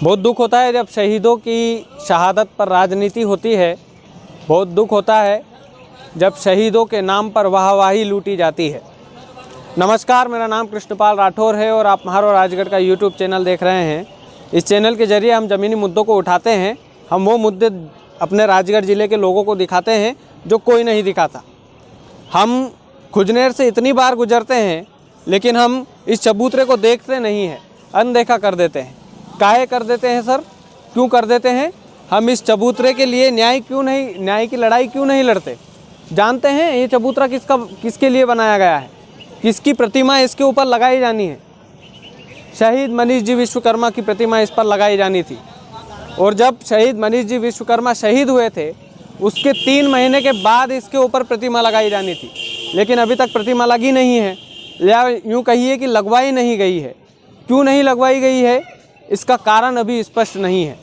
बहुत दुख होता है जब शहीदों की शहादत पर राजनीति होती है। बहुत दुख होता है जब शहीदों के नाम पर वाहवाही लूटी जाती है। नमस्कार, मेरा नाम कृष्णपाल राठौर है और आप महारो राजगढ़ का यूट्यूब चैनल देख रहे हैं। इस चैनल के जरिए हम ज़मीनी मुद्दों को उठाते हैं। हम वो मुद्दे अपने राजगढ़ ज़िले के लोगों को दिखाते हैं जो कोई नहीं दिखाता। हम खुजनेर से इतनी बार गुजरते हैं लेकिन हम इस चबूतरे को देखते नहीं हैं, अनदेखा कर देते हैं। काहे कर देते हैं सर? क्यों कर देते हैं? हम इस चबूतरे के लिए न्याय की लड़ाई क्यों नहीं लड़ते? जानते हैं ये चबूतरा किसके लिए बनाया गया है, किसकी प्रतिमा इसके ऊपर लगाई जानी है? शहीद मनीष जी विश्वकर्मा की प्रतिमा इस पर लगाई जानी थी। और जब शहीद मनीष जी विश्वकर्मा शहीद हुए थे उसके 3 महीने के बाद इसके ऊपर प्रतिमा लगाई जानी थी, लेकिन अभी तक प्रतिमा लगी नहीं है, या यूँ कहिए कि लगवाई नहीं गई है। क्यों नहीं लगवाई गई है इसका कारण अभी स्पष्ट नहीं है,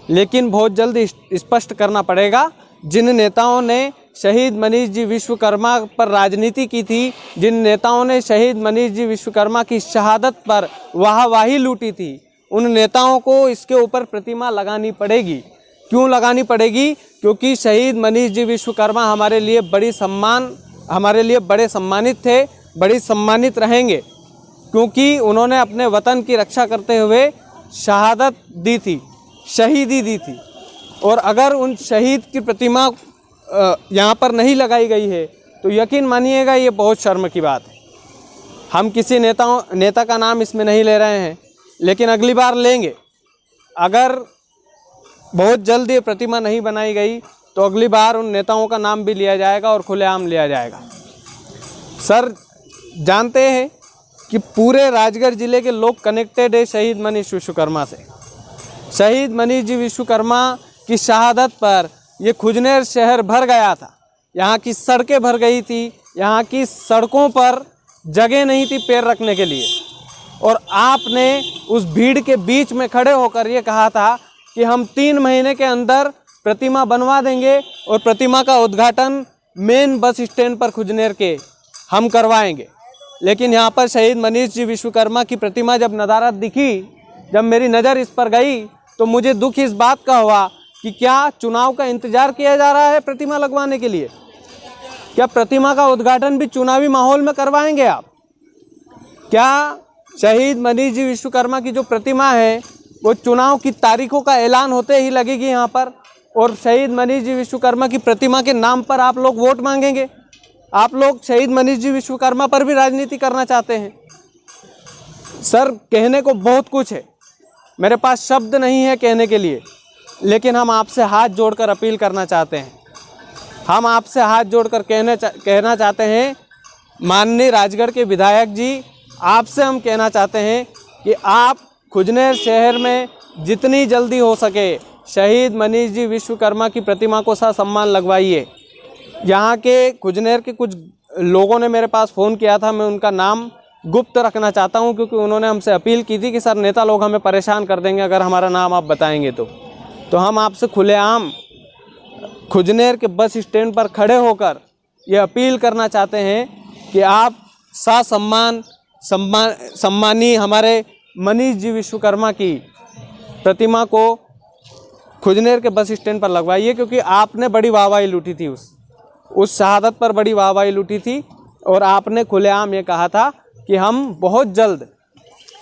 लेकिन बहुत जल्द स्पष्ट करना पड़ेगा। जिन नेताओं ने शहीद मनीष जी विश्वकर्मा पर राजनीति की थी, जिन नेताओं ने शहीद मनीष जी विश्वकर्मा की शहादत पर वाहवाही लूटी थी, उन नेताओं को इसके ऊपर प्रतिमा लगानी पड़ेगी। क्यों लगानी पड़ेगी? क्योंकि शहीद मनीष जी विश्वकर्मा हमारे लिए बड़े सम्मानित थे, बड़ी सम्मानित रहेंगे, क्योंकि उन्होंने अपने वतन की रक्षा करते हुए शहादत दी थी, शहीदी दी थी। और अगर उन शहीद की प्रतिमा यहाँ पर नहीं लगाई गई है तो यकीन मानिएगा ये बहुत शर्म की बात है। हम किसी नेता का नाम इसमें नहीं ले रहे हैं, लेकिन अगली बार लेंगे। अगर बहुत जल्द ये प्रतिमा नहीं बनाई गई तो अगली बार उन नेताओं का नाम भी लिया जाएगा और खुलेआम लिया जाएगा। सर, जानते हैं कि पूरे राजगढ़ ज़िले के लोग कनेक्टेड है शहीद मनीष विश्वकर्मा से। शहीद मनीष जी विश्वकर्मा की शहादत पर ये खुजनेर शहर भर गया था। यहाँ की सड़कें भर गई थी, यहाँ की सड़कों पर जगह नहीं थी पैर रखने के लिए। और आपने उस भीड़ के बीच में खड़े होकर ये कहा था कि हम 3 महीने के अंदर प्रतिमा बनवा देंगे और प्रतिमा का उद्घाटन मेन बस स्टैंड पर खुजनेर के हम करवाएंगे। लेकिन यहाँ पर शहीद मनीष जी विश्वकर्मा की प्रतिमा जब नज़ारत दिखी, जब मेरी नज़र इस पर गई, तो मुझे दुख इस बात का हुआ कि क्या चुनाव का इंतज़ार किया जा रहा है प्रतिमा लगवाने के लिए? क्या प्रतिमा का उद्घाटन भी चुनावी माहौल में करवाएंगे आप? क्या शहीद मनीष जी विश्वकर्मा की जो प्रतिमा है वो चुनाव की तारीखों का ऐलान होते ही लगेगी यहाँ पर, और शहीद मनीष जी विश्वकर्मा की प्रतिमा के नाम पर आप लोग वोट मांगेंगे? आप लोग शहीद मनीष जी विश्वकर्मा पर भी राजनीति करना चाहते हैं? सर, कहने को बहुत कुछ है, मेरे पास शब्द नहीं है कहने के लिए, लेकिन हम आपसे हाथ जोड़कर अपील करना चाहते हैं। हम आपसे हाथ जोड़कर कहना चाहते हैं, माननीय राजगढ़ के विधायक जी, आपसे हम कहना चाहते हैं कि आप खुजनेर शहर में जितनी जल्दी हो सके शहीद मनीष जी विश्वकर्मा की प्रतिमा को ससम्मान लगवाइए। यहाँ के खुजनेर के कुछ लोगों ने मेरे पास फ़ोन किया था, मैं उनका नाम गुप्त रखना चाहता हूँ, क्योंकि उन्होंने हमसे अपील की थी कि सर, नेता लोग हमें परेशान कर देंगे अगर हमारा नाम आप बताएंगे तो हम आपसे खुलेआम खुजनेर के बस स्टैंड पर खड़े होकर ये अपील करना चाहते हैं कि आप सम्मानी हमारे मनीष जी विश्वकर्मा की प्रतिमा को खुजनेर के बस स्टैंड पर लगवाइए, क्योंकि आपने बड़ी वाहवाही लूटी थी, उस शहादत पर बड़ी वाहवाही लूटी थी। और आपने खुलेआम ये कहा था कि हम बहुत जल्द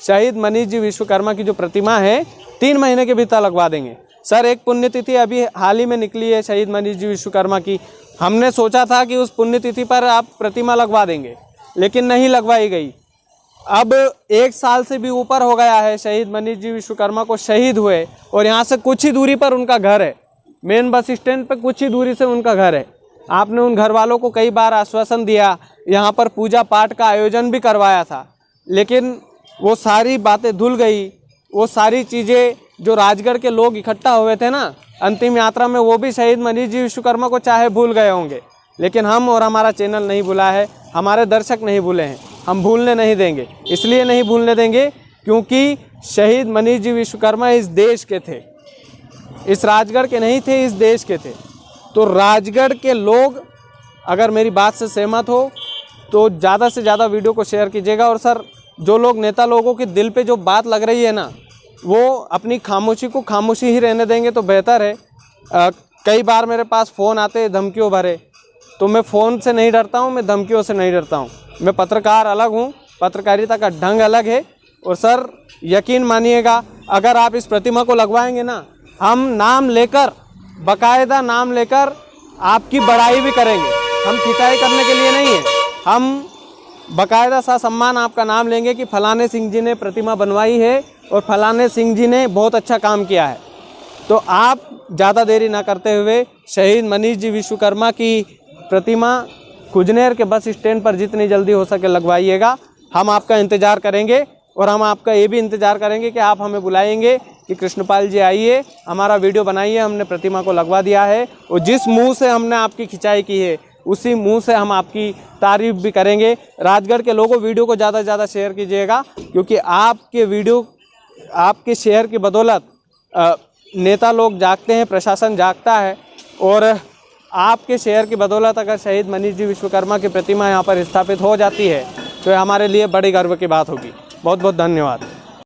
शहीद मनीष जी विश्वकर्मा की जो प्रतिमा है 3 महीने के भीतर लगवा देंगे। सर, एक पुण्यतिथि अभी हाल ही में निकली है शहीद मनीष जी विश्वकर्मा की। हमने सोचा था कि उस पुण्यतिथि पर आप प्रतिमा लगवा देंगे, लेकिन नहीं लगवाई गई। अब 1 साल से भी ऊपर हो गया है शहीद मनीष जी विश्वकर्मा को शहीद हुए, और यहाँ से कुछ ही दूरी पर उनका घर है, मेन बस स्टैंड पर कुछ ही दूरी से उनका घर है। आपने उन घर वालों को कई बार आश्वासन दिया, यहाँ पर पूजा पाठ का आयोजन भी करवाया था, लेकिन वो सारी बातें धुल गई। वो सारी चीज़ें जो राजगढ़ के लोग इकट्ठा हुए थे ना अंतिम यात्रा में, वो भी शहीद मनीष जी विश्वकर्मा को चाहे भूल गए होंगे, लेकिन हम और हमारा चैनल नहीं भूला है, हमारे दर्शक नहीं भूले हैं। हम भूलने नहीं देंगे। इसलिए नहीं भूलने देंगे क्योंकि शहीद मनीष जी विश्वकर्मा इस देश के थे, इस राजगढ़ के नहीं थे, इस देश के थे। तो राजगढ़ के लोग अगर मेरी बात से सहमत हो तो ज़्यादा से ज़्यादा वीडियो को शेयर कीजिएगा। और सर, जो लोग नेता लोगों के दिल पे जो बात लग रही है ना, वो अपनी खामोशी को खामोशी ही रहने देंगे तो बेहतर है। कई बार मेरे पास फ़ोन आते हैं धमकियों भरे, तो मैं फ़ोन से नहीं डरता हूँ, मैं धमकियों से नहीं डरता हूँ। मैं पत्रकार अलग हूँ, पत्रकारिता का ढंग अलग है। और सर यकीन मानिएगा, अगर आप इस प्रतिमा को लगवाएंगे ना, हम नाम लेकर, बाकायदा नाम लेकर आपकी बड़ाई भी करेंगे। हम खिंचाई करने के लिए नहीं है, हम बाकायदा सा सम्मान आपका नाम लेंगे कि फलाने सिंह जी ने प्रतिमा बनवाई है और फलाने सिंह जी ने बहुत अच्छा काम किया है। तो आप ज़्यादा देरी ना करते हुए शहीद मनीष जी विश्वकर्मा की प्रतिमा खुजनेर के बस स्टैंड पर जितनी जल्दी हो सके लगवाइएगा। हम आपका इंतज़ार करेंगे और हम आपका ये भी इंतज़ार करेंगे कि आप हमें बुलाएंगे कि कृष्णपाल जी आइए, हमारा वीडियो बनाइए, हमने प्रतिमा को लगवा दिया है। और जिस मुंह से हमने आपकी खिंचाई की है उसी मुंह से हम आपकी तारीफ़ भी करेंगे। राजगढ़ के लोगों वीडियो को ज़्यादा से ज़्यादा शेयर कीजिएगा, क्योंकि आपके वीडियो, आपके शेयर की बदौलत नेता लोग जागते हैं, प्रशासन जागता है। और आपके शेयर की बदौलत अगर शहीद मनीष जी विश्वकर्मा की प्रतिमा यहाँ पर स्थापित हो जाती है तो ये हमारे लिए बड़ी गर्व की बात होगी। बहुत बहुत धन्यवाद।